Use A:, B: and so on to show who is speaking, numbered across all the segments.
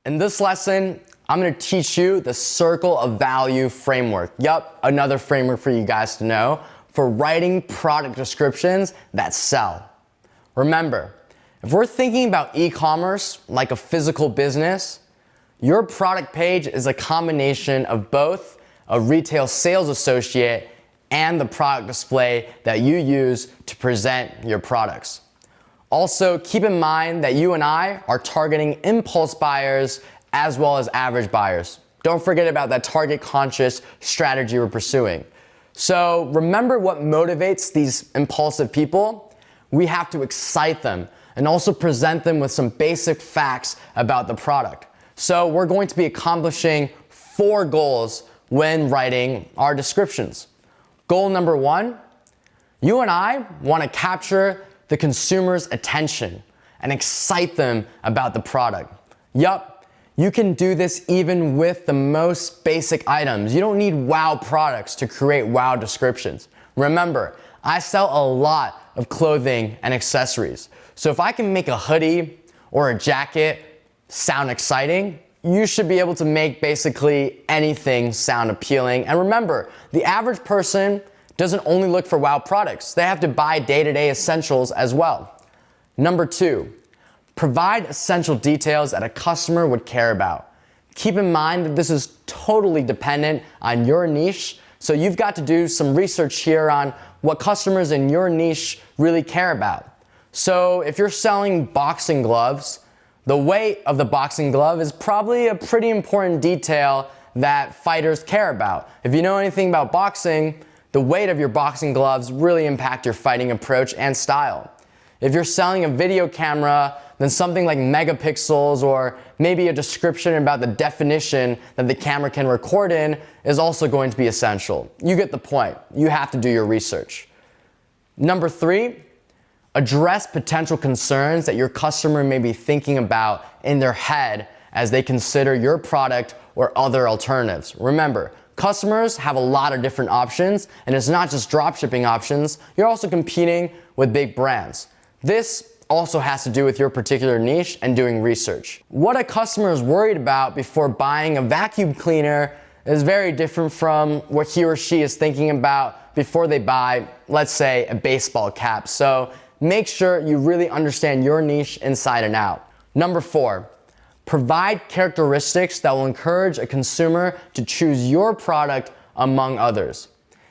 A: In this lesson, I'm gonna teach you the circle of value framework. Yup, another framework for you guys to know for writing product descriptions that sell. Remember, if we're thinking about e-commerce like a physical business, your product page is a combination of both a retail sales associate and the product display that you use to present your products. Also, keep in mind that you and I are targeting impulse buyers as well as average buyers. Don't forget about that target conscious strategy we're pursuing. So remember what motivates these impulsive people? We have to excite them and also present them with some basic facts about the product. So we're going to be accomplishing 4 goals when writing our descriptions. Goal number 1, you and I want to capture the consumer's attention and excite them about the product. Yup, you can do this even with the most basic items. You don't need wow products to create wow descriptions. Remember, I sell a lot of clothing and accessories. So if I can make a hoodie or a jacket sound exciting, you should be able to make basically anything sound appealing. And remember, the average person doesn't only look for wow products. They have to buy day-to-day essentials as well. Number 2, provide essential details that a customer would care about. Keep in mind that this is totally dependent on your niche, so you've got to do some research here on what customers in your niche really care about. So if you're selling boxing gloves, the weight of the boxing glove is probably a pretty important detail that fighters care about. If you know anything about boxing, the weight of your boxing gloves really impact your fighting approach and style. If you're selling a video camera, then something like megapixels or maybe a description about the definition that the camera can record in is also going to be essential. You get the point. You have to do your research. Number 3, address potential concerns that your customer may be thinking about in their head as they consider your product or other alternatives. Remember, customers have a lot of different options, and it's not just dropshipping options, you're also competing with big brands. This also has to do with your particular niche and doing research. What a customer is worried about before buying a vacuum cleaner is very different from what he or she is thinking about before they buy, let's say, a baseball cap. So make sure you really understand your niche inside and out. Number 4, provide characteristics that will encourage a consumer to choose your product among others.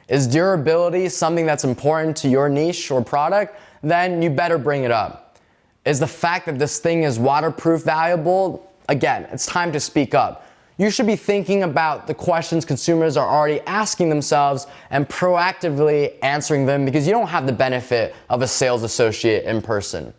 A: Is durability something that's important to your niche or product? Then you better bring it up. Is the fact that this thing is waterproof valuable? Again, it's time to speak up. You should be thinking about the questions consumers are already asking themselves and proactively answering them because you don't have the benefit of a sales associate in person.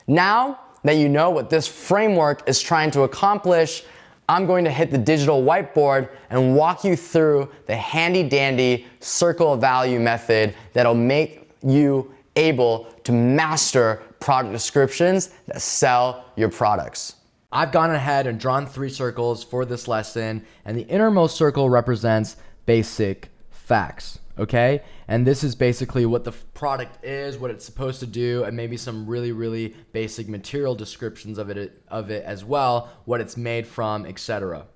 A: Now that you know what this framework is trying to accomplish, I'm going to hit the digital whiteboard and walk you through the handy dandy circle of value method that'll make you able to master product descriptions that sell your products. I've gone ahead and drawn 3 circles for this lesson, and the innermost circle represents basic facts, okay? And this is basically what the product is, what it's supposed to do, and maybe some really, really basic material descriptions of it as well, what it's made from, etc.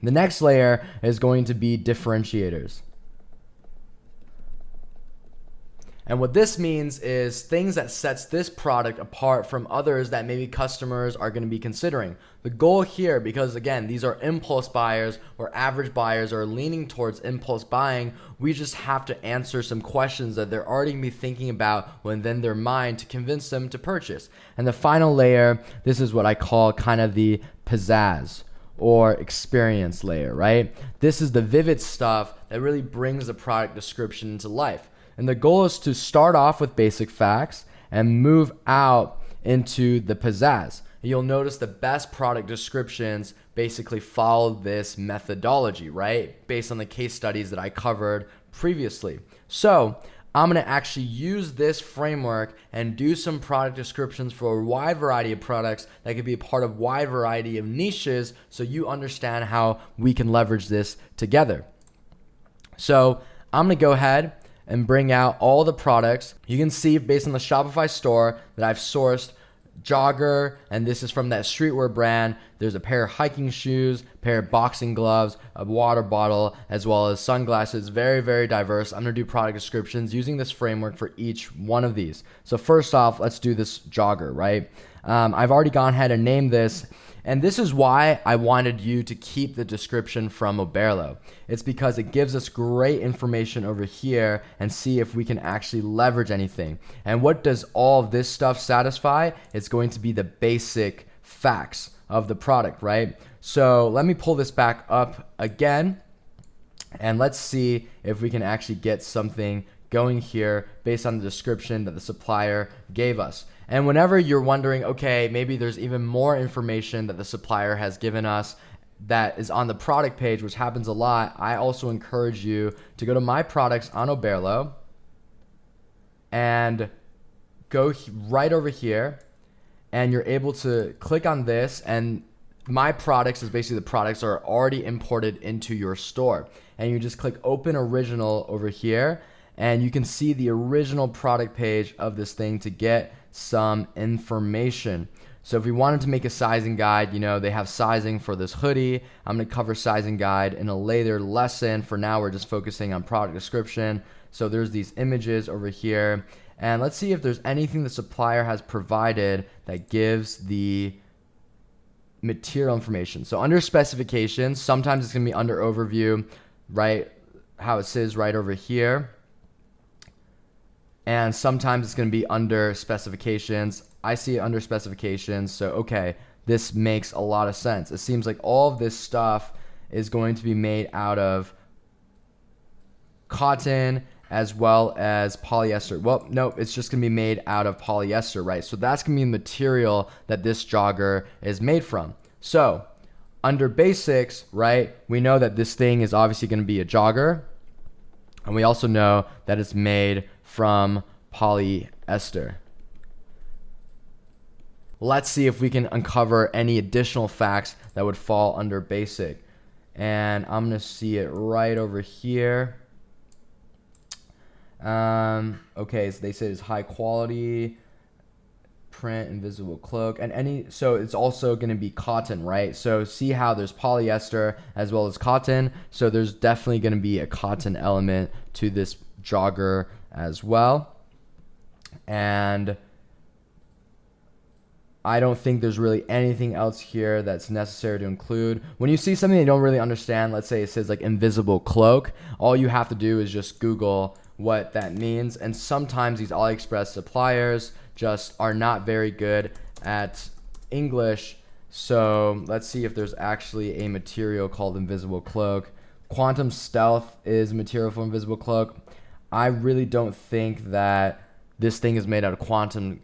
A: The next layer is going to be differentiators. And what this means is things that sets this product apart from others that maybe customers are going to be considering. The goal here, because again, these are impulse buyers or average buyers are leaning towards impulse buying, we just have to answer some questions that they're already going to be thinking about within their mind to convince them to purchase. And the final layer, this is what I call kind of the pizzazz or experience layer, right? This is the vivid stuff that really brings the product description into life. And the goal is to start off with basic facts and move out into the pizzazz. You'll notice the best product descriptions basically follow this methodology, right? Based on the case studies that I covered previously. So I'm going to actually use this framework and do some product descriptions for a wide variety of products that could be a part of a wide variety of niches so you understand how we can leverage this together. So I'm going to go ahead and bring out all the products. You can see based on the Shopify store that I've sourced
B: jogger, and this is from that streetwear brand. There's a pair of hiking shoes, pair of boxing gloves, a water bottle, as well as sunglasses. Very, very diverse. I'm gonna do product descriptions using this framework for each one of these. So first off, let's do this jogger, right? I've already gone ahead and named this, and this is why I wanted you to keep the description from Oberlo. It's because it gives us great information over here and see if we can actually leverage anything. And what does all of this stuff satisfy? It's going to be the basic facts of the product, right? So let me pull this back up again, and let's see if we can actually get something going here based on the description that the supplier gave us. And whenever you're wondering, okay, maybe there's even more information that the supplier has given us that is on the product page, which happens a lot, I also encourage you to go to My Products on Oberlo and go right over here, and you're able to click on this, and My Products is basically the products are already imported into your store. And you just click Open Original over here, and you can see the original product page of this thing to get some information. So if we wanted to make a sizing guide, you know, they have sizing for this hoodie. I'm going to cover sizing guide in a later lesson. For now, we're just focusing on product description. So there's these images over here, and let's see if there's anything the supplier has provided that gives the material information. So under specifications, sometimes it's going to be under overview, right? How it says right over here. And sometimes it's going to be under specifications. I see it under specifications. So, okay, this makes a lot of sense. It seems like all of this stuff is going to be made out of cotton as well as polyester. Well, no, it's just going to be made out of polyester, right? So that's going to be the material that this jogger is made from. So under basics, right, we know that this thing is obviously going to be a jogger. And we also know that it's made from polyester. Let's see if we can uncover any additional facts that would fall under basic. And I'm going to see it right over here. Okay, so they say it's high quality, print, invisible cloak, and so it's also going to be cotton, right? So see how there's polyester as well as cotton. So there's definitely going to be a cotton element to this jogger as well. And I don't think there's really anything else here that's necessary to include. When you see something you don't really understand, let's say it says like invisible cloak, all you have to do is just Google what that means. And sometimes these AliExpress suppliers just are not very good at English. So let's see if there's actually a material called invisible cloak. Quantum Stealth is material for invisible cloak. I really don't think that this thing is made out of quantum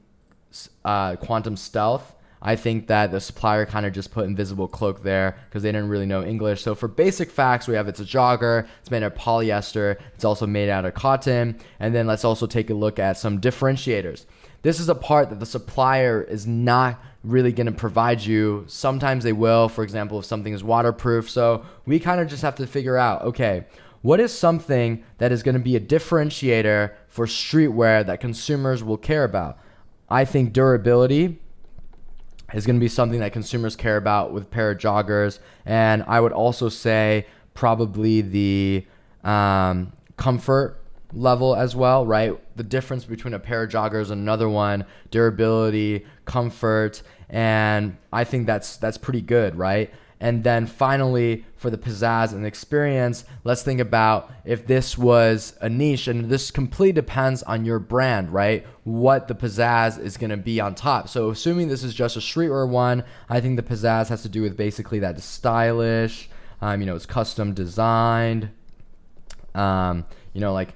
B: stealth. I think that the supplier kind of just put invisible cloak there because they didn't really know English. So for basic facts, we have it's a jogger, it's made out of polyester, it's also made out of cotton. And then let's also take a look at some differentiators. This is a part that the supplier is not really going to provide you. Sometimes they will, for example, if something is waterproof. So we kind of just have to figure out, okay, what is something that is going to be a differentiator for streetwear that consumers will care about? I think durability is going to be something that consumers care about with a pair of joggers. And I would also say probably the comfort level as well, right? The difference between a pair of joggers and another one, durability, comfort, and I think that's pretty good, right? And then finally, for the pizzazz and the experience, let's think about if this was a niche, and this completely depends on your brand, right? What the pizzazz is going to be on top. So assuming this is just a streetwear one, I think the pizzazz has to do with basically that it's stylish, it's custom designed, like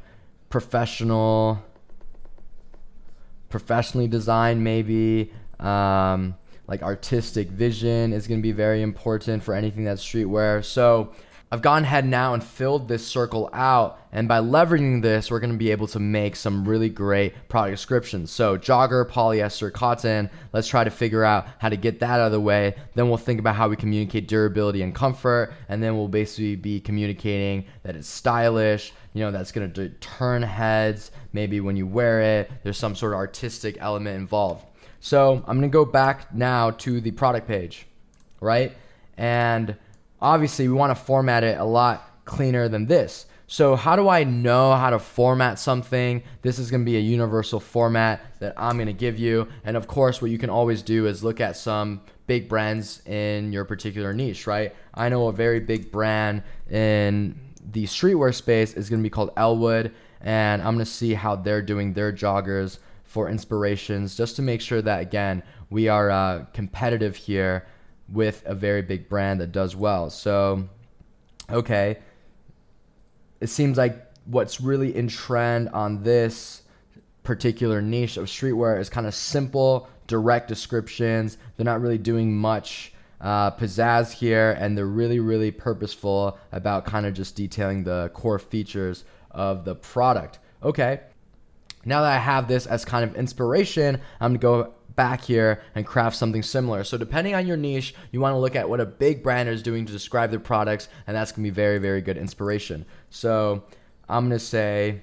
B: professionally designed maybe. Like artistic vision is going to be very important for anything that's streetwear. So I've gone ahead now and filled this circle out, and by leveraging this, we're going to be able to make some really great product descriptions. So jogger, polyester, cotton, let's try to figure out how to get that out of the way. Then we'll think about how we communicate durability and comfort, and then we'll basically be communicating that it's stylish, that's going to turn heads. Maybe when you wear it, there's some sort of artistic element involved. So I'm gonna go back now to the product page, right? And obviously we wanna format it a lot cleaner than this. So how do I know how to format something? This is gonna be a universal format that I'm gonna give you. And of course, what you can always do is look at some big brands in your particular niche, right? I know a very big brand in the streetwear space is gonna be called Elwood, and I'm gonna see how they're doing their joggers for inspirations, just to make sure that, again, we are competitive here with a very big brand that does well. So, okay. It seems like what's really in trend on this particular niche of streetwear is kind of simple, direct descriptions. They're not really doing much pizzazz here, and they're really, really purposeful about kind of just detailing the core features of the product. Okay, now that I have this as kind of inspiration, I'm gonna go back here and craft something similar. So depending on your niche, you want to look at what a big brand is doing to describe their products, and that's gonna be very, very good inspiration. So I'm gonna say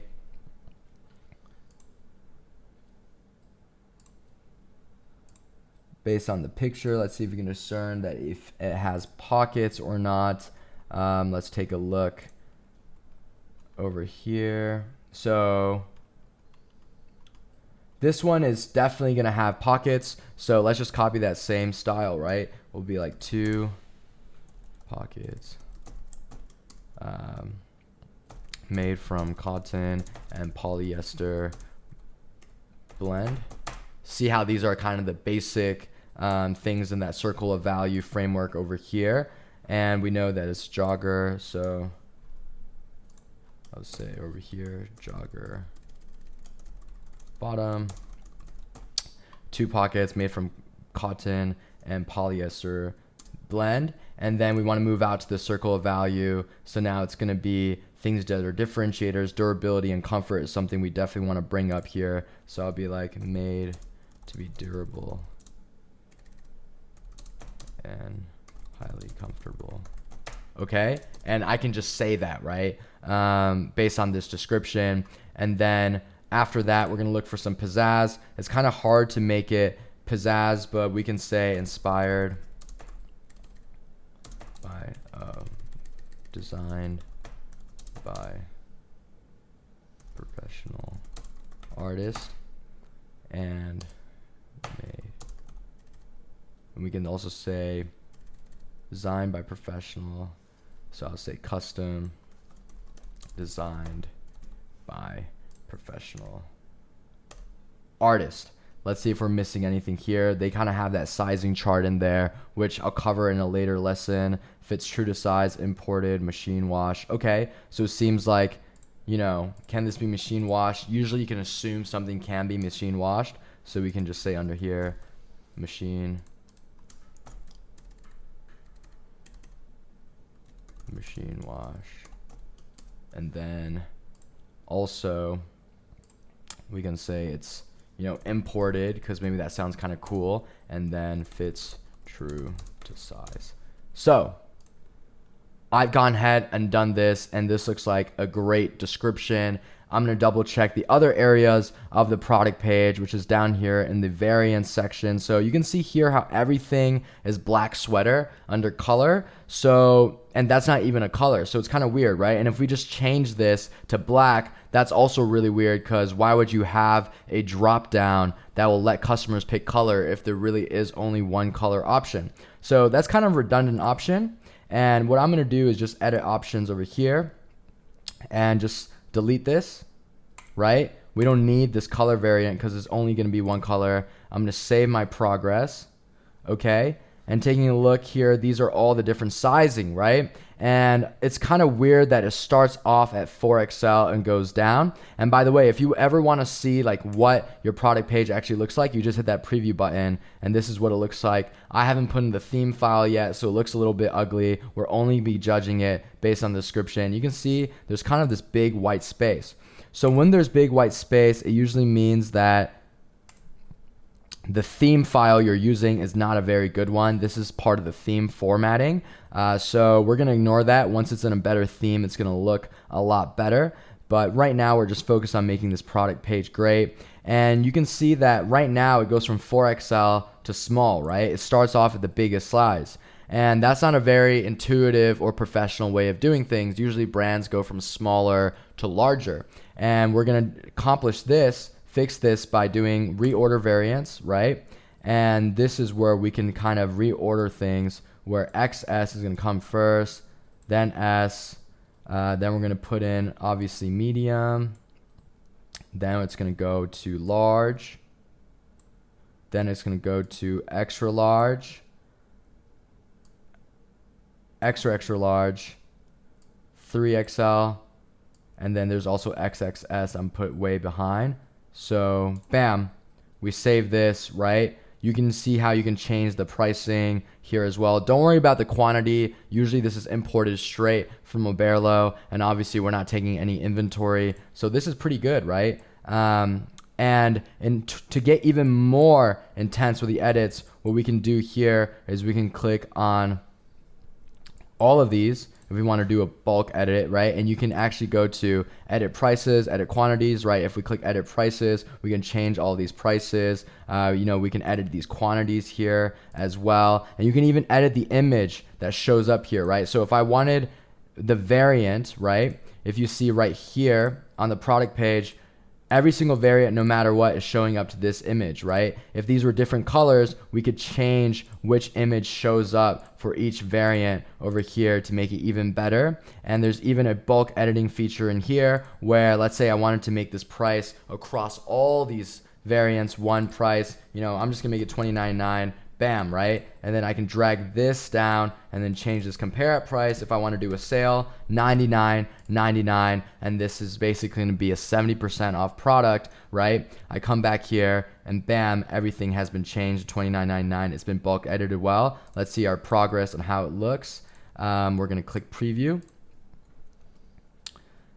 B: based on the picture, let's see if we can discern that if it has pockets or not. Let's take a look over here. So this one is definitely gonna have pockets. So let's just copy that same style, right? We'll be like 2 pockets, made from cotton and polyester blend. See how these are kind of the basic things in that circle of value framework over here. And we know that it's jogger. So I'll say over here, jogger bottom, 2 pockets made from cotton and polyester blend. And then we want to move out to the circle of value. So now it's going to be things that are differentiators. Durability and comfort is something we definitely want to bring up here. So I'll be like made to be durable and highly comfortable. Okay, and I can just say that, right, based on this description. And then after that, we're gonna look for some pizzazz. It's kind of hard to make it pizzazz, but we can say inspired by, designed by professional artist, and made. And we can also say designed by professional. So I'll say custom designed by professional artist. Let's see if we're missing anything here. They kind of have that sizing chart in there, which I'll cover in a later lesson. Fits true to size, imported, machine wash. Okay, so it seems like, you know, can this be machine washed? Usually you can assume something can be machine washed. So we can just say under here, machine wash. And then also we can say it's, you know, imported, because maybe that sounds kind of cool, and then fits true to size. So I've gone ahead and done this, and this looks like a great description. I'm going to double check the other areas of the product page, which is down here in the variants section. So you can see here how everything is black sweater under color. So, and that's not even a color. So it's kind of weird, right? And if we just change this to black, that's also really weird, because why would you have a drop down that will let customers pick color if there really is only one color option? So that's kind of a redundant option. And what I'm going to do is just edit options over here and just delete this, right? We don't need this color variant because it's only going to be one color. I'm going to save my progress, okay? And taking a look here, these are all the different sizing, right? And it's kind of weird that it starts off at 4XL and goes down. And by the way, if you ever want to see like what your product page actually looks like, you just hit that preview button, and this is what it looks like. I haven't put in the theme file yet, so it looks a little bit ugly. We're only be judging it based on the description. You can see there's kind of this big white space. So when there's big white space, it usually means that the theme file you're using is not a very good one. This is part of the theme formatting. So we're going to ignore that. Once it's in a better theme, it's going to look a lot better. But right now we're just focused on making this product page great. And you can see that right now it goes from 4XL to small, right? It starts off at the biggest size. And that's not a very intuitive or professional way of doing things. Usually brands go from smaller to larger. And we're going to accomplish this, fix this by doing reorder variants, right? And this is where we can kind of reorder things where XS is going to come first, then S, then we're going to put in obviously medium, then it's going to go to large, then it's going to go to extra large, extra large, 3XL, and then there's also XXS I'm put way behind. So bam, we save this, right? You can see how you can change the pricing here as well. Don't worry about the quantity. Usually this is imported straight from Oberlo, and obviously we're not taking any inventory. So this is pretty good, right? To get even more intense with the edits, what we can do here is we can click on all of these if we want to do a bulk edit, right? And you can actually go to edit prices, edit quantities, right? If we click edit prices, we can change all these prices. We can edit these quantities here as well. And you can even edit the image that shows up here, right? So if I wanted the variant, right? If you see right here on the product page, every single variant, no matter what, is showing up to this image, right? If these were different colors, we could change which image shows up for each variant over here to make it even better. And there's even a bulk editing feature in here where, let's say I wanted to make this price across all these variants one price. I'm just gonna make it $29.9. Bam, right? And then I can drag this down and then change this compare at price. If I want to do a sale, $99.99, and this is basically going to be a 70% off product, right? I come back here and bam, everything has been changed to $29.99. It's been bulk edited well. Let's see our progress on how it looks. We're going to click preview.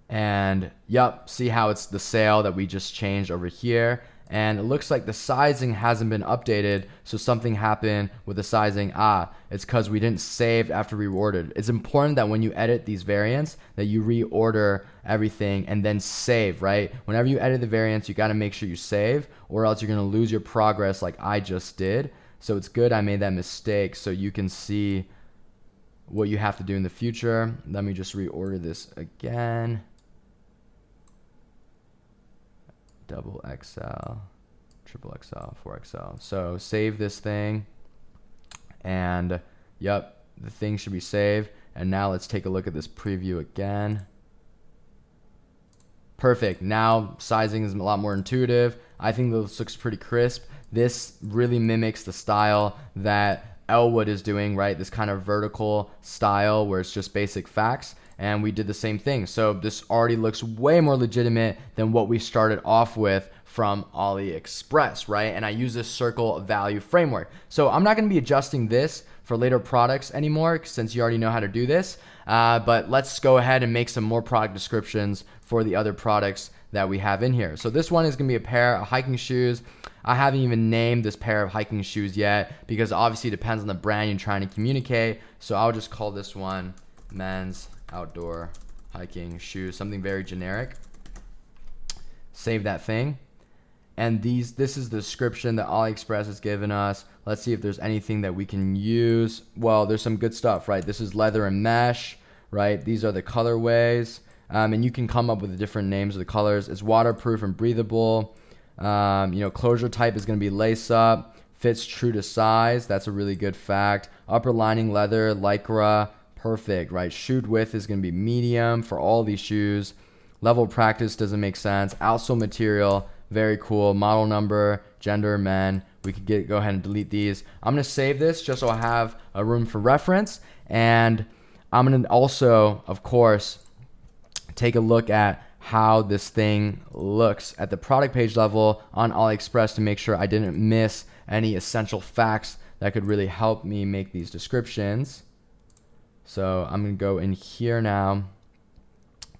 B: And yep, see how it's the sale that we just changed over here. And it looks like the sizing hasn't been updated, so something happened with the sizing. It's because we didn't save after we reordered. It's important that when you edit these variants that you reorder everything and then save, right? Whenever you edit the variants, you got to make sure you save, or else you're going to lose your progress like I just did. So it's good I made that mistake so you can see what you have to do in the future. Let me just reorder this again. Double XL, triple XL, 4XL. So save this thing, and yep, the thing should be saved. And now let's take a look at this preview again. Perfect. Now sizing is a lot more intuitive. I think this looks pretty crisp. This really mimics the style that Elwood is doing, right? This kind of vertical style where it's just basic facts. And we did the same thing. So this already looks way more legitimate than what we started off with from AliExpress, right? And I use this circle of value framework. So I'm not gonna be adjusting this for later products anymore since you already know how to do this. But let's go ahead and make some more product descriptions for the other products that we have in here. So this one is gonna be a pair of hiking shoes. I haven't even named this pair of hiking shoes yet because obviously it depends on the brand you're trying to communicate. So I'll just call this one men's outdoor hiking shoes, something very generic. Save that thing. And this is the description that AliExpress has given us. Let's see if there's anything that we can use. Well, there's some good stuff, right? This is leather and mesh, right? These are the colorways. And you can come up with the different names of the colors. It's waterproof and breathable. Closure type is going to be lace up. Fits true to size. That's a really good fact. Upper lining leather, lycra. Perfect, right? Shoe width is going to be medium for all these shoes. Level of practice doesn't make sense. Outsole material, very cool. Model number, gender, men. We could go ahead and delete these. I'm going to save this just so I have a room for reference. And I'm going to also, of course, take a look at how this thing looks at the product page level on AliExpress to make sure I didn't miss any essential facts that could really help me make these descriptions. So I'm going to go in here now.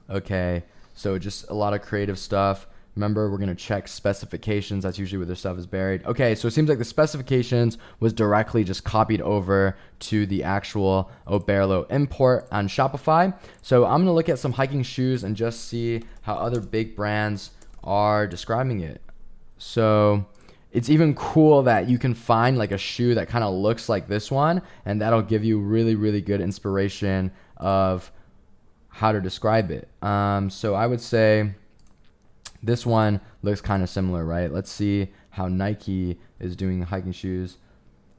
B: Okay, so just a lot of creative stuff. Remember, we're going to check specifications. That's usually where their stuff is buried. Okay, so it seems like the specifications was directly just copied over to the actual Oberlo import on Shopify. So I'm going to look at some hiking shoes and just see how other big brands are describing it. So it's even cool that you can find like a shoe that kind of looks like this one, and that'll give you really, really good inspiration of how to describe it. So I would say this one looks kind of similar, right? Let's see how Nike is doing hiking shoes.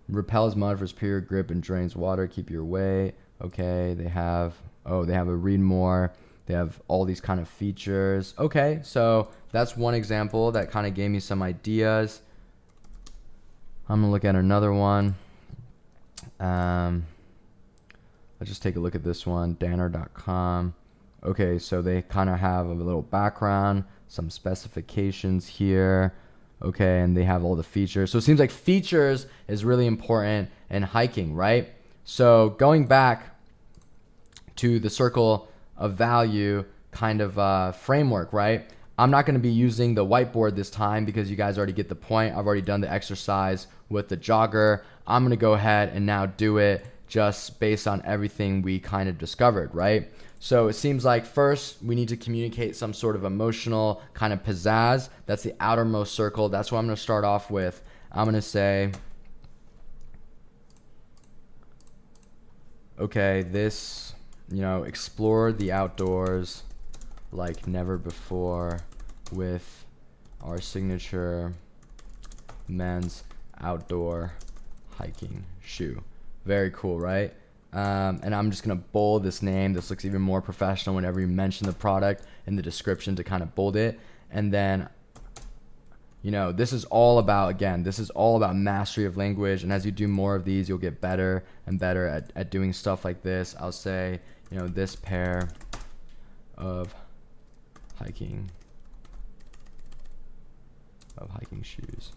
B: Repels mud for superior grip and drains water. Keep your weight. Okay, they have a read more. They have all these kind of features. Okay, so that's one example that kind of gave me some ideas. I'm gonna look at another one. Let's just take a look at this one, danner.com. Okay, so they kind of have a little background, some specifications here. Okay, and they have all the features. So it seems like features is really important in hiking, right? So going back to the circle of value kind of framework, right? I'm not going to be using the whiteboard this time because you guys already get the point. I've already done the exercise with the jogger. I'm going to go ahead and now do it just based on everything we kind of discovered, right? So it seems like first we need to communicate some sort of emotional kind of pizzazz. That's the outermost circle. That's what I'm going to start off with. I'm going to say, okay, this, explore the outdoors like never before with our signature men's outdoor hiking shoe. Very cool, right? And I'm just gonna bold this name. This looks even more professional whenever you mention the product in the description to kind of bold it. And then, this is all about, again, this is all about mastery of language. And as you do more of these, you'll get better and better at doing stuff like this. I'll say, this pair of hiking shoes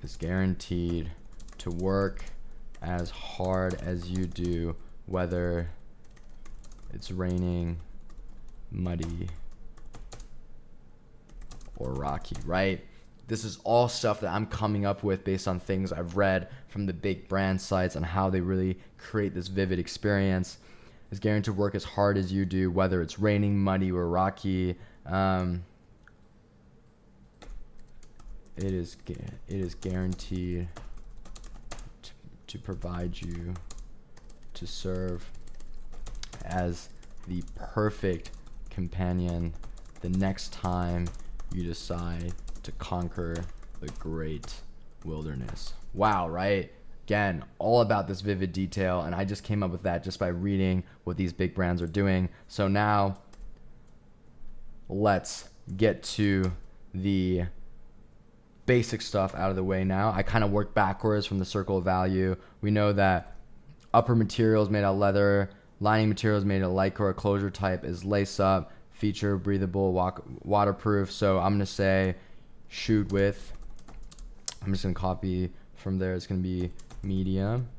B: is guaranteed to work as hard as you do, whether it's raining, muddy, or rocky, right? This is all stuff that I'm coming up with based on things I've read from the big brand sites on how they really create this vivid experience. It's guaranteed to work as hard as you do, whether it's raining, muddy, or rocky. It is guaranteed to provide you, to serve as the perfect companion the next time you decide to conquer the great wilderness. Wow, right? Again, all about this vivid detail, and I just came up with that just by reading what these big brands are doing. So now let's get to the basic stuff out of the way now. I kind of work backwards from the circle of value. We know that upper material is made out of leather, lining material is made out of lycra, closure type is lace up, feature breathable, waterproof. So I'm going to say shoot width. I'm just going to copy from there. It's going to be medium,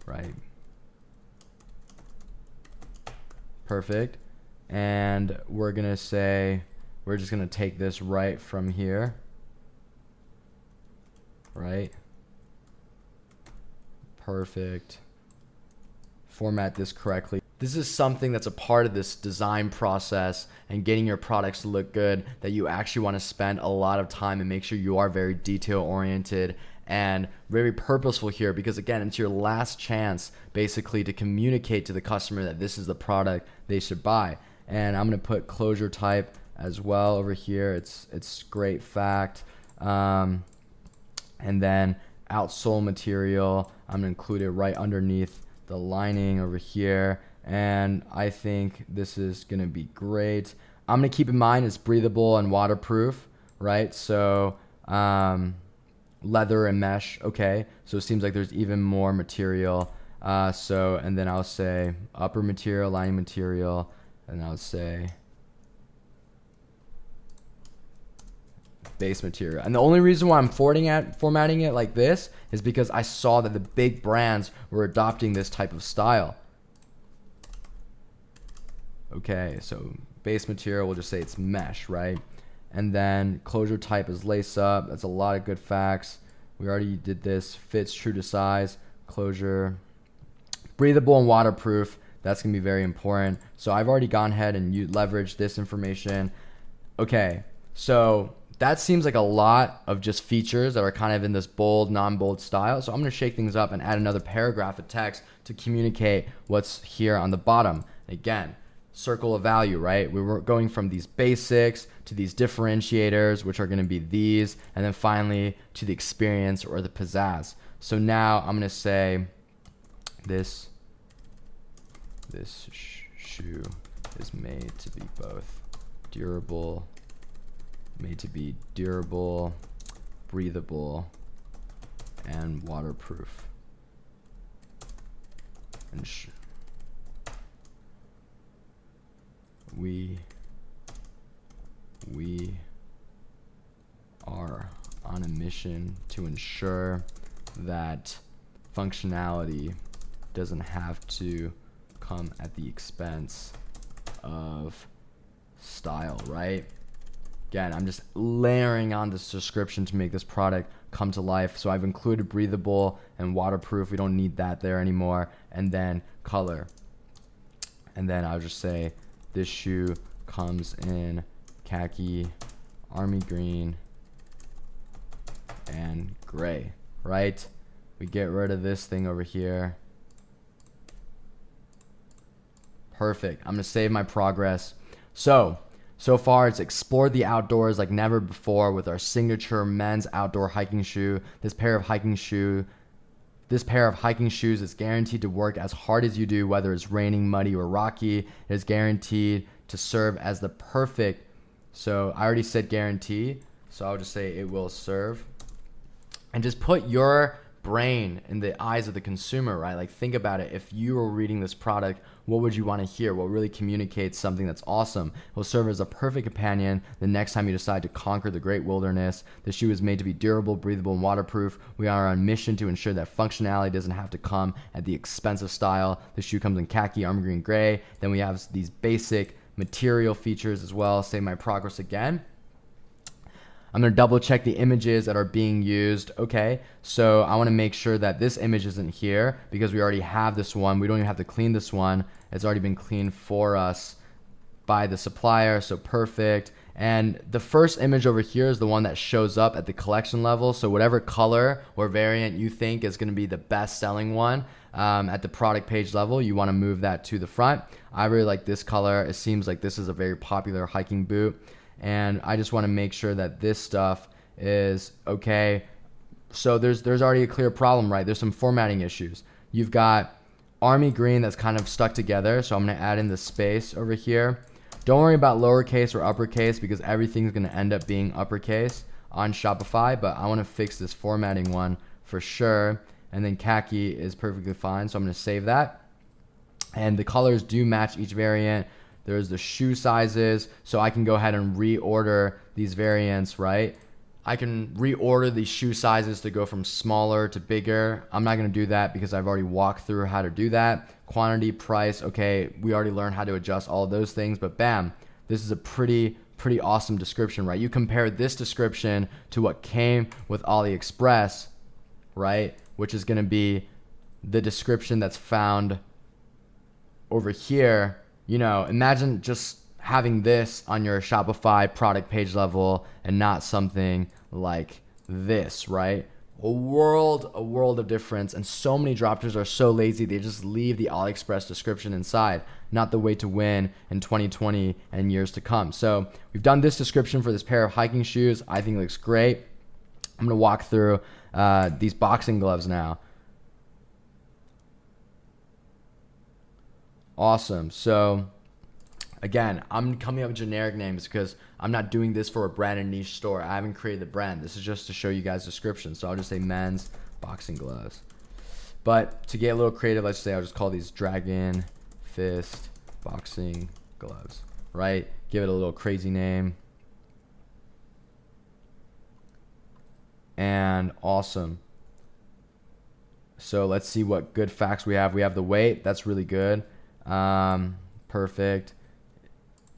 B: right? Perfect. And we're going to say, we're just going to take this right from here. Right? Perfect. Format this correctly. This is something that's a part of this design process and getting your products to look good, that you actually want to spend a lot of time and make sure you are very detail oriented and very purposeful here, because again, it's your last chance basically to communicate to the customer that this is the product they should buy. And I'm going to put closure type as well over here. It's great fact. And then outsole material, I'm gonna include it right underneath the lining over here. And I think this is gonna be great. I'm gonna keep in mind it's breathable and waterproof, right? So leather and mesh, okay. So it seems like there's even more material. And then I'll say upper material, lining material, and I'll say base material. And the only reason why I'm formatting it like this is because I saw that the big brands were adopting this type of style. Okay, so base material, we'll just say it's mesh, right? And then closure type is lace up. That's a lot of good facts. We already did this. Fits true to size. Closure. Breathable and waterproof. That's going to be very important. So I've already gone ahead and leveraged this information. Okay, so that seems like a lot of just features that are kind of in this bold, non-bold style. So I'm going to shake things up and add another paragraph of text to communicate what's here on the bottom. Again, circle of value, right? We were going from these basics to these differentiators, which are going to be these, and then finally to the experience or the pizzazz. So now I'm going to say this shoe is made to be durable, breathable, and waterproof. And we are on a mission to ensure that functionality doesn't have to come at the expense of style, right? Again, I'm just layering on this description to make this product come to life. So I've included breathable and waterproof. We don't need that there anymore. And then color. And then I'll just say this shoe comes in khaki, army green, and gray, right? We get rid of this thing over here. Perfect. I'm going to save my progress. So far it's explored the outdoors like never before with our signature men's outdoor hiking shoe. This pair of hiking shoes is guaranteed to work as hard as you do, whether it's raining, muddy, or rocky. It is guaranteed to serve as the perfect. So I already said guarantee, so I'll just say it will serve. And just put your brain in the eyes of the consumer, right? Like think about it. If you were reading this product, what would you want to hear? What really communicates something that's awesome? It will serve as a perfect companion the next time you decide to conquer the great wilderness. The shoe is made to be durable, breathable, and waterproof. We are on a mission to ensure that functionality doesn't have to come at the expense of style. The shoe comes in khaki, army green, gray. Then we have these basic material features as well. Save my progress again. I'm going to double check the images that are being used. Okay, so I want to make sure that this image isn't here because we already have this one. We don't even have to clean this one. It's already been cleaned for us by the supplier, so perfect. And the first image over here is the one that shows up at the collection level. So whatever color or variant you think is going to be the best selling one at the product page level, you want to move that to the front. I really like this color. It seems like this is a very popular hiking boot. And I just want to make sure that this stuff is okay. So there's already a clear problem, right? There's some formatting issues. You've got army green that's kind of stuck together. So I'm going to add in the space over here. Don't worry about lowercase or uppercase because everything's going to end up being uppercase on Shopify. But I want to fix this formatting one for sure. And then khaki is perfectly fine. So I'm going to save that. And the colors do match each variant. There's the shoe sizes, so I can go ahead and reorder these variants, right? I can reorder these shoe sizes to go from smaller to bigger. I'm not going to do that because I've already walked through how to do that. Quantity, price, okay, we already learned how to adjust all of those things, but bam, this is a pretty awesome description, right? You compare this description to what came with AliExpress, right? Which is going to be the description that's found over here. You know, imagine just having this on your Shopify product page level and not something like this, right? A world of difference. And so many dropshippers are so lazy, they just leave the AliExpress description inside. Not the way to win in 2020 and years to come. So we've done this description for this pair of hiking shoes. I think it looks great. I'm going to walk through these boxing gloves now. Awesome. So again, I'm coming up with generic names because I'm not doing this for a brand and niche store. I haven't created the brand. This is just to show you guys descriptions. So I'll just say men's boxing gloves. But to get a little creative, let's say I'll just call these Dragon Fist boxing gloves, right? Give it a little crazy name. And awesome. So let's see what good facts we have. We have the weight. That's really good. Perfect.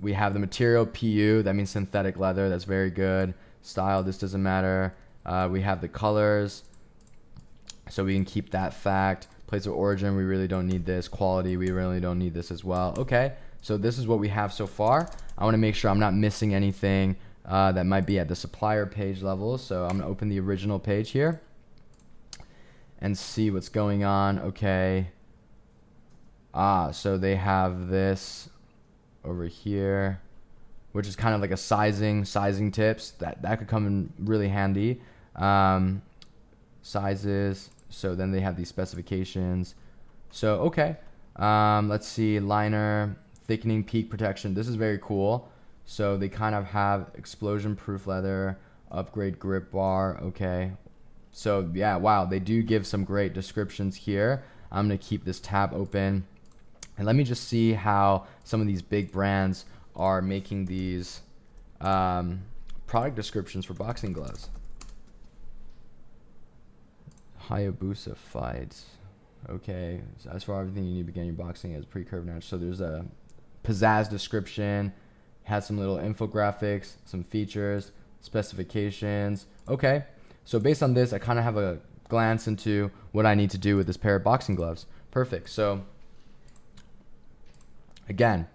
B: We have the material PU, that means synthetic leather. That's very good. Style, this doesn't matter. We have the colors, so we can keep that fact. Place of origin, we really don't need this. Quality, we really don't need this as well. Okay, so this is what we have so far. I want to make sure I'm not missing anything that might be at the supplier page level. So I'm gonna open the original page here and see what's going on. Okay. So they have this over here, which is kind of like a sizing tips that could come in really handy. Sizes. So then they have these specifications. So, okay. Let's see, liner, thickening, peak protection. This is very cool. So they kind of have explosion proof leather, upgrade grip bar. Okay. So yeah, wow. They do give some great descriptions here. I'm going to keep this tab open and let me just see how some of these big brands are making these product descriptions for boxing gloves. Hayabusa fights. Okay, so as for everything you need to begin your boxing as pre-curved match. So there's a pizzazz description, has some little infographics, some features, specifications. Okay, so based on this, I kind of have a glance into what I need to do with this pair of boxing gloves. Perfect. So again,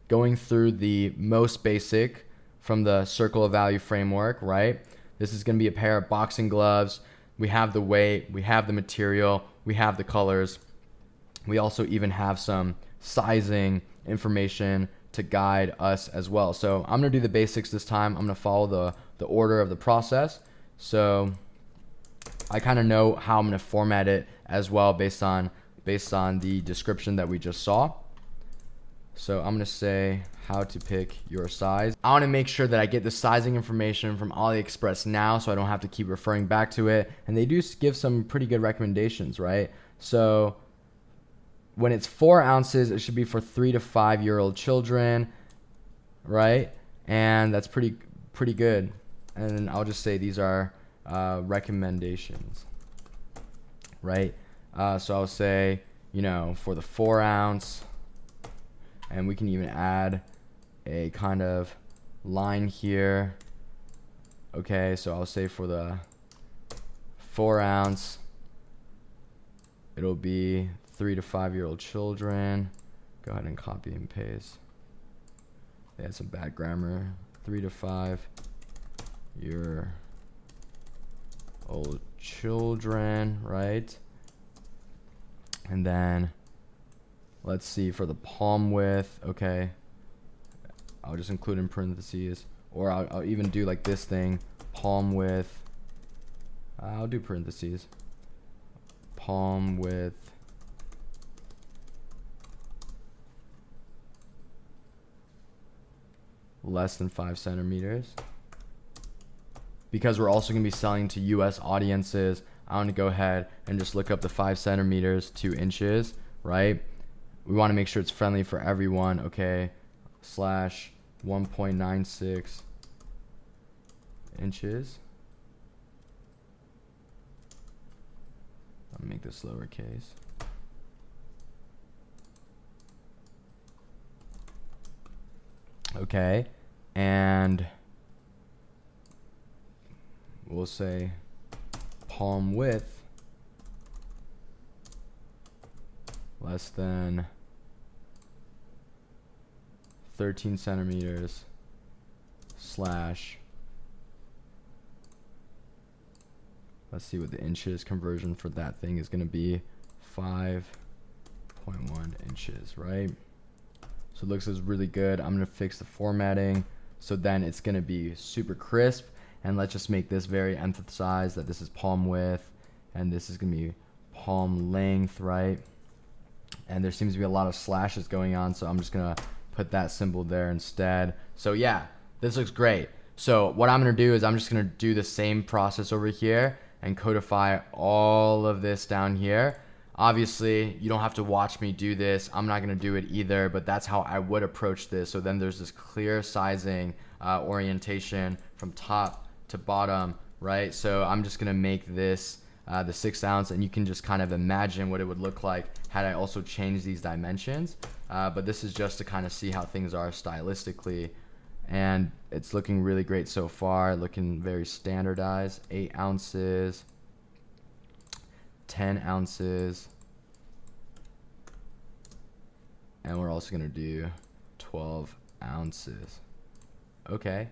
B: going through the most basic from the circle of value framework, right? This is going to be a pair of boxing gloves. We have the weight, we have the material, we have the colors. We also even have some sizing information to guide us as well. So I'm gonna do the basics this time. I'm gonna follow the order of the process. So I kind of know how I'm gonna format it as well based on the description that we just saw. So I'm gonna say how to pick your size. I wanna make sure that I get the sizing information from AliExpress now so I don't have to keep referring back to it. And they do give some pretty good recommendations, right? So when it's 4 ounces, it should be for 3 to 5-year-old children, right? And that's pretty good. And I'll just say these are recommendations, right? So I'll say, for the 4 ounce, and we can even add a kind of line here. Okay, so I'll say for the 4 ounce, it'll be 3 to 5-year-old children. Go ahead and copy and paste. They had some bad grammar. 3 to 5-year-old children, right? And then let's see for the palm width. Okay, I'll just include in parentheses, or I'll even do like this thing, palm width. I'll do parentheses. Palm width less than 5 centimeters. Because we're also going to be selling to US audiences, I want to go ahead and just look up the 5 centimeters, 2 inches, right? We want to make sure it's friendly for everyone. Okay, slash 1.96 inches. I'll make this lowercase. Okay, and we'll say palm width less than 13 centimeters slash, let's see what the inches conversion for that thing is going to be, 5.1 inches, right? So it looks really good. I'm going to fix the formatting so then it's going to be super crisp. And let's just make this very emphasized that this is palm width and this is going to be palm length, right? And there seems to be a lot of slashes going on, so I'm just going to put that symbol there instead. So yeah, this looks great. So what I'm going to do is I'm just going to do the same process over here and codify all of this down here. Obviously, you don't have to watch me do this. I'm not going to do it either, but that's how I would approach this. So then there's this clear sizing orientation from top to bottom, right? So I'm just going to make this the 6 ounce, and you can just kind of imagine what it would look like had I also changed these dimensions. But this is just to kind of see how things are stylistically. And it's looking really great so far, looking very standardized. 8 ounces, 10 ounces, and we're also going to do 12 ounces. Okay,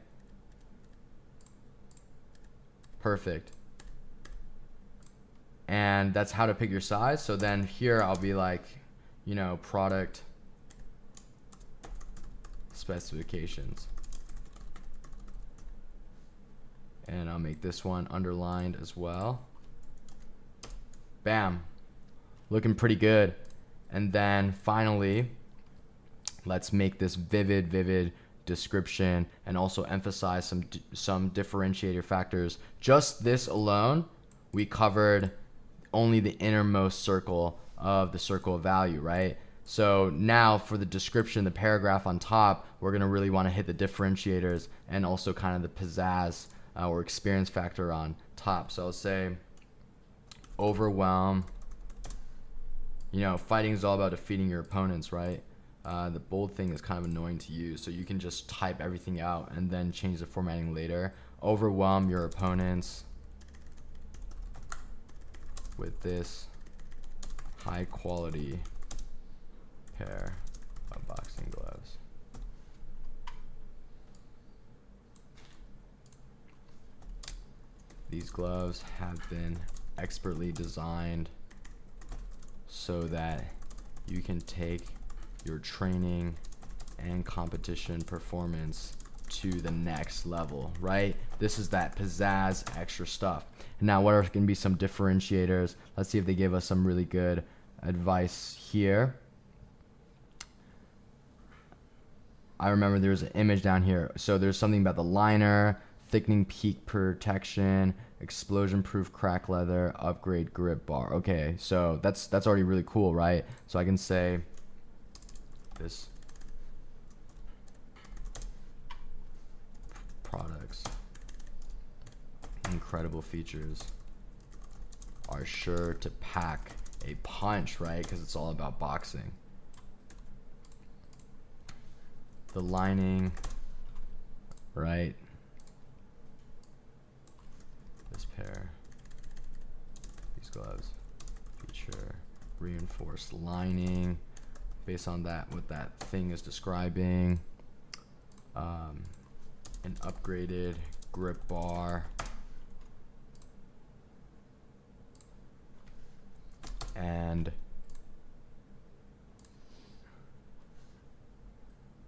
B: Perfect. And that's how to pick your size. So then here I'll be like, you know, product specifications. And I'll make this one underlined as well. Bam. Looking pretty good. And then finally, let's make this vivid description and also emphasize some differentiator factors. Just this alone, we covered only the innermost circle of the circle of value, right? So now for the description, the paragraph on top, we're gonna really wanna hit the differentiators and also kind of the pizzazz or experience factor on top. So I'll say overwhelm. You know, fighting is all about defeating your opponents, right? The bold thing is kind of annoying to use, so you can just type everything out and then change the formatting later. Overwhelm your opponents with this high quality pair of boxing gloves. These gloves have been expertly designed so that you can take your training and competition performance to the next level, right? This is that pizzazz extra stuff. Now, what are going to be some differentiators? Let's see if they give us some really good advice here. I remember there's an image down here. So there's something about the liner, thickening peak protection, explosion proof crack leather, upgrade grip bar. Okay, so that's already really cool, right? So I can say this products incredible features are sure to pack a punch, right? Because it's all about boxing. The lining, right? This pair, these gloves feature reinforced lining based on that, what that thing is describing. An upgraded grip bar. And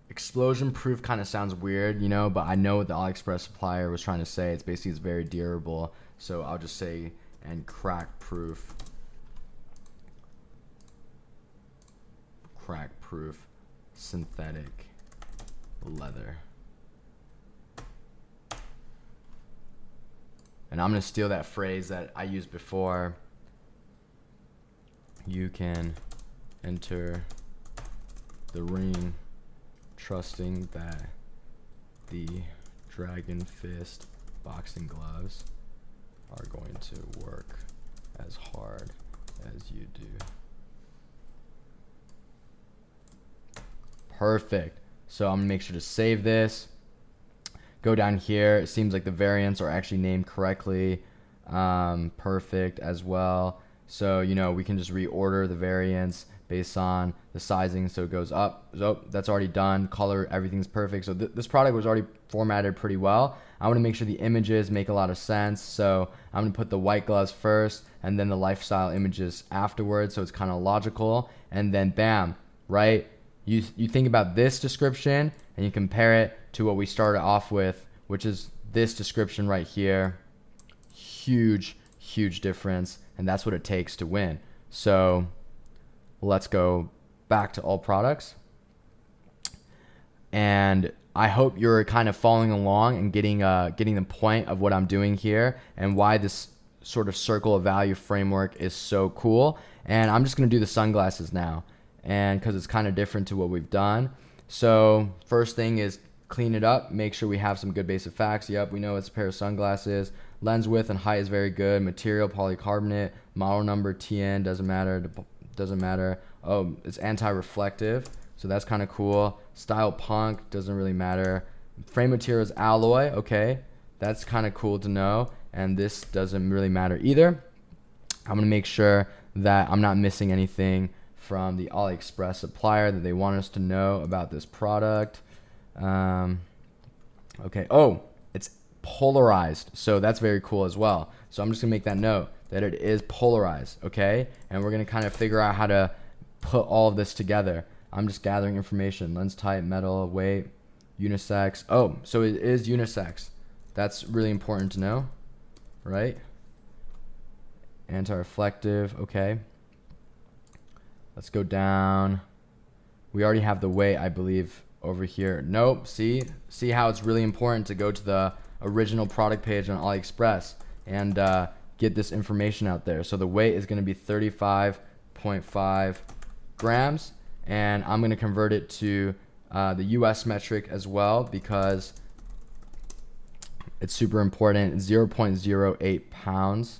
B: explosion proof kind of sounds weird, you know, but I know what the AliExpress supplier was trying to say. It's basically it's very durable. So I'll just say and crack proof synthetic leather. And I'm going to steal that phrase that I used before. You can enter the ring trusting that the Dragon Fist boxing gloves are going to work as hard as you do. Perfect. So I'm gonna make sure to save this. Go down here. It seems like the variants are actually named correctly. Perfect as well. So, you know, we can just reorder the variants based on the sizing. So it goes up. So that's already done. Color, everything's perfect. So this product was already formatted pretty well. I want to make sure the images make a lot of sense. So I'm going to put the white gloves first and then the lifestyle images afterwards. So it's kind of logical. And then bam, right? You think about this description and you compare it to what we started off with, which is this description right here. Huge difference. And that's what it takes to win. So let's go back to all products. And I hope you're kind of following along and getting the point of what I'm doing here and why this sort of circle of value framework is so cool. And I'm just going to do the sunglasses now, and because it's kind of different to what we've done. So first thing is clean it up, make sure we have some good basic facts. Yep, we know it's a pair of sunglasses. Lens width and height is very good. Material polycarbonate. Model number TN doesn't matter. Oh, it's anti-reflective, so that's kind of cool. Style punk doesn't really matter. Frame material is alloy. Okay, that's kind of cool to know. And this doesn't really matter either. I'm gonna make sure that I'm not missing anything from the AliExpress supplier that they want us to know about this product. Okay. Oh, it's polarized. So that's very cool as well. So I'm just gonna make that note that it is polarized, okay? And we're gonna kind of figure out how to put all of this together. I'm just gathering information. Lens type, metal, weight, unisex. Oh, so it is unisex. That's really important to know, right? Anti-reflective, okay. Let's go down. We already have the weight, I believe, over here. Nope, see how it's really important to go to the original product page on AliExpress and get this information out there. So the weight is gonna be 35.5 grams, and I'm gonna convert it to the US metric as well because it's super important. 0.08 pounds.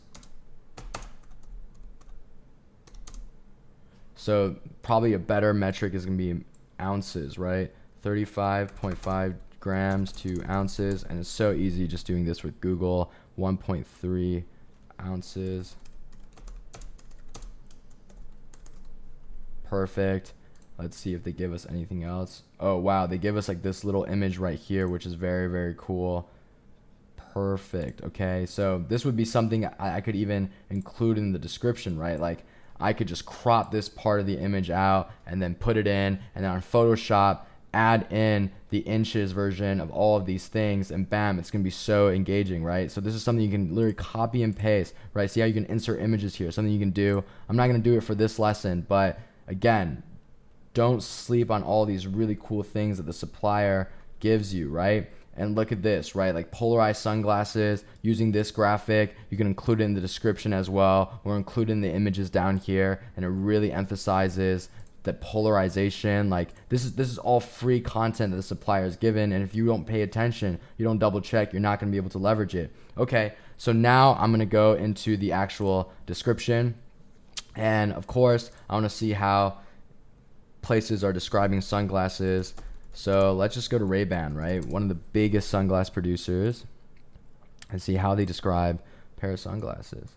B: So probably a better metric is gonna be ounces, right? 35.5 grams to ounces, and it's so easy just doing this with Google. 1.3 ounces. Perfect. Let's see if they give us anything else. Oh wow, they give us like this little image right here, which is very, very cool. Perfect. Okay, so this would be something I could even include in the description, right? Like I could just crop this part of the image out and then put it in, and then on Photoshop add in the inches version of all of these things, and bam, it's gonna be so engaging, right? So this is something you can literally copy and paste, right? See how you can insert images here, something you can do. I'm not gonna do it for this lesson, but again, don't sleep on all these really cool things that the supplier gives you, right? And look at this, right? Like polarized sunglasses, using this graphic, you can include it in the description as well, or include in the images down here, and it really emphasizes that polarization. Like this is all free content that the supplier is given, and if you don't pay attention, you don't double check, you're not gonna be able to leverage it. Okay, so now I'm gonna go into the actual description, and of course, I wanna see how places are describing sunglasses. So let's just go to Ray-Ban, right? One of the biggest sunglass producers, and see how they describe a pair of sunglasses.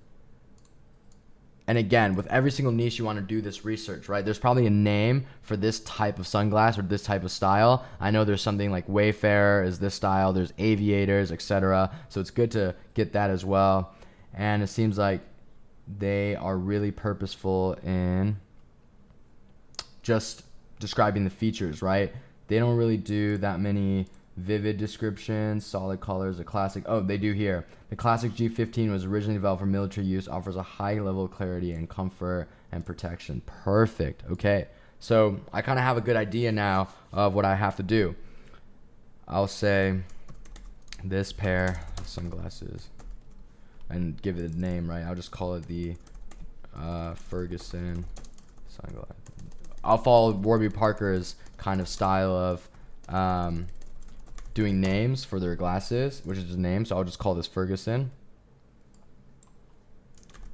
B: And again, with every single niche, you want to do this research, right? There's probably a name for this type of sunglass or this type of style. I know there's something like Wayfarer is this style. There's Aviators, etc. So it's good to get that as well. And it seems like they are really purposeful in just describing the features, right? They don't really do that many vivid descriptions. Solid colors, a classic. Oh, they do here. The classic G15 was originally developed for military use, offers a high level of clarity and comfort and protection. Perfect. Okay, so I kind of have a good idea now of what I have to do. I'll say this pair of sunglasses and give it a name, right? I'll just call it the Ferguson sunglasses. I'll follow Warby Parker's kind of style of doing names for their glasses, which is just names. So I'll just call this Ferguson.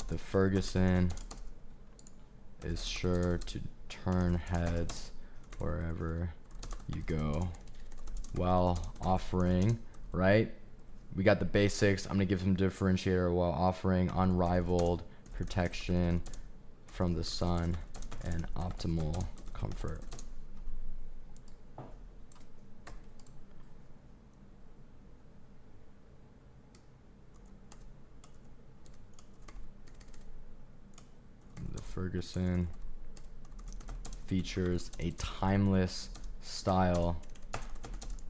B: The Ferguson is sure to turn heads wherever you go while offering, right? We got the basics. I'm gonna give some differentiator while offering unrivaled protection from the sun and optimal comfort. The Ferguson features a timeless style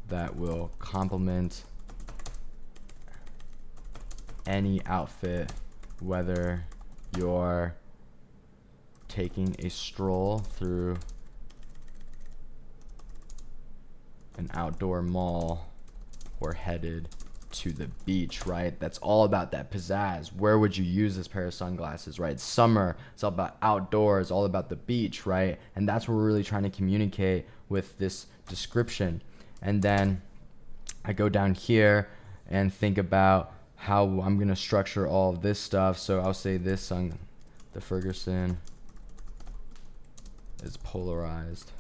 B: that will complement any outfit, whether you're taking a stroll through an outdoor mall or headed to the beach, right? That's all about that pizzazz. Where would you use this pair of sunglasses, right? It's summer, it's all about outdoors, all about the beach, right? And that's what we're really trying to communicate with this description. And then I go down here and think about how I'm gonna structure all of this stuff. So I'll say this the Ferguson is polarized.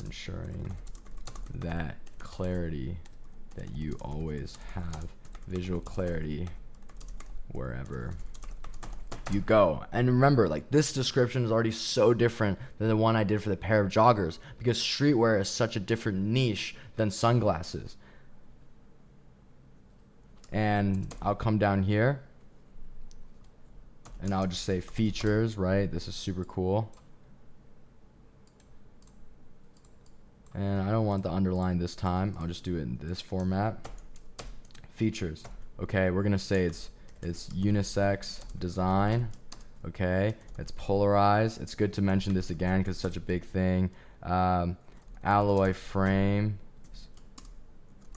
B: Ensuring that clarity that you always have, visual clarity wherever you go. And remember, like, this description is already so different than the one I did for the pair of joggers, because streetwear is such a different niche than sunglasses. And I'll come down here and I'll just say features, right? This is super cool. And I don't want the underline this time. I'll just do it in this format. Features. Okay, we're gonna say it's unisex design. Okay, it's polarized. It's good to mention this again because it's such a big thing. Alloy frame,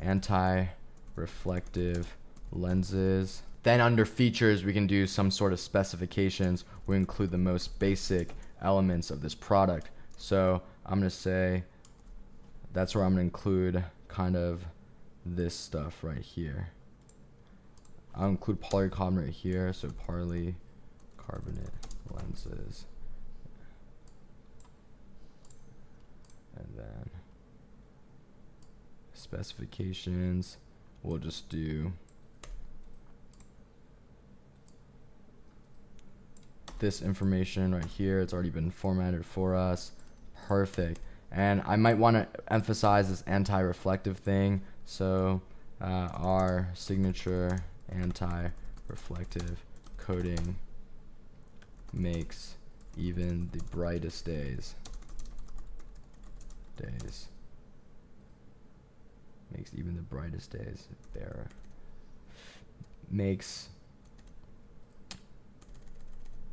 B: anti-reflective lenses. Then under features, we can do some sort of specifications. We include the most basic elements of this product. So I'm gonna say that's where I'm gonna include kind of this stuff right here. I'll include polycarbonate right here, so polycarbonate lenses. And then specifications, we'll just do this information right here. It's already been formatted for us. Perfect. And I might want to emphasize this anti-reflective thing. So our signature anti-reflective coating makes even the brightest days makes even the brightest days fairer. Makes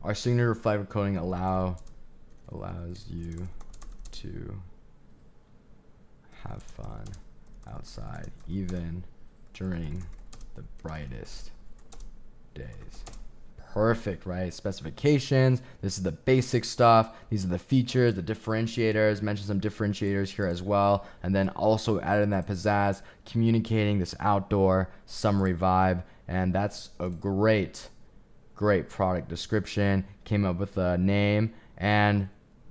B: our signature reflective coating allows you to have fun outside even during the brightest days. Perfect, right? Specifications. This is the basic stuff. These are the features, the differentiators. Mention some differentiators here as well. And then also add in that pizzazz, communicating this outdoor summery vibe. And that's a great product description. Came up with a name. And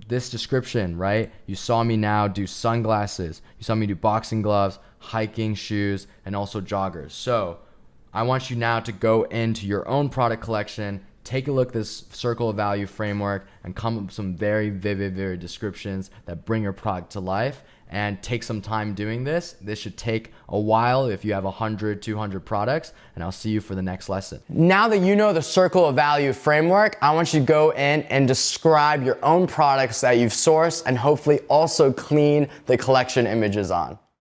B: this description, right? You saw me now do sunglasses. You saw me do boxing gloves, hiking shoes, and also joggers. So I want you now to go into your own product collection, take a look at this circle of value framework, and come up with some very vivid descriptions that bring your product to life. And take some time doing this. This should take a while if you have 100, 200 products, and I'll see you for the next lesson.
A: Now that you know the circle of value framework, I want you to go in and describe your own products that you've sourced and hopefully also clean the collection images on.